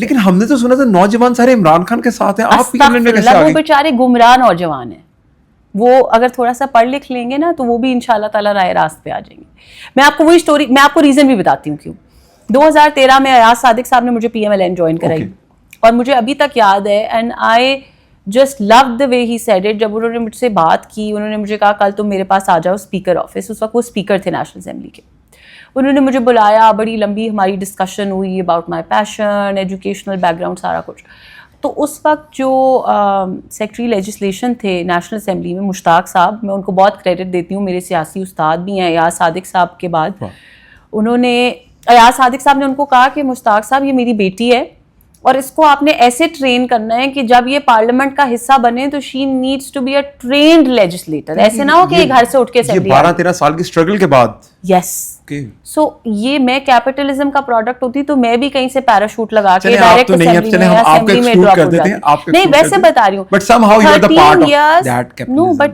لیکن ہم نے تو سنا تھا نوجوان سارے عمران خان کے ساتھ ہیں, آپ PMLN میں کیسے آ گئے؟ وہ بیچارے گمراہ نوجوان ہیں, وہ اگر تھوڑا سا پڑھ لکھ لیں گے نا تو وہ بھی انشاءاللہ تعالیٰ رائے راست پہ آ جائیں گے. میں آپ کو وہی اسٹوری, میں آپ کو ریزن بھی بتاتی ہوں کیوں. 2013 میں ایاز صادق صاحب نے مجھے PMLN جوائن کرائی, اور مجھے ابھی تک یاد ہے, and I just love the way he said it. جب انہوں نے مجھ سے بات کی, انہوں نے مجھے کہا کل تم میرے پاس آ جاؤ اسپیکر آفس, اس وقت وہ اسپیکر تھے نیشنل اسمبلی کے. انہوں نے مجھے بلایا, بڑی لمبی ہماری ڈسکشن ہوئی about my passion, educational back ground, سارا کچھ. تو اس وقت جو سیکرٹری لیجسلیشن تھے نیشنل اسمبلی میں, مشتاق صاحب, میں ان کو بہت کریڈٹ دیتی ہوں, میرے سیاسی استاد بھی ہیں ایاز صادق صاحب کے بعد. انہوں نے, ایاز صادق صاحب نے ان کو کہا کہ مشتاق صاحب یہ میری بیٹی ہے اور اس کو آپ نے ایسے ٹرین کرنا ہے کہ جب یہ پارلیمنٹ کا حصہ بنے تو she needs to be a trained legislator, ایسے نہ ہو کہ یہ گھر سے اٹھ کے اسمبلی. 12-13 سال کی اسٹرگل کے بعد. یس. سو یہ میں کیپٹلزم کا پروڈکٹ ہوتی تو میں بھی کہیں سے پیراشوٹ لگا کے ڈائریکٹ اسمبلی میں ڈراپ ہو جاتی. نہیں ویسے بتا رہی ہوں, 13 years, no but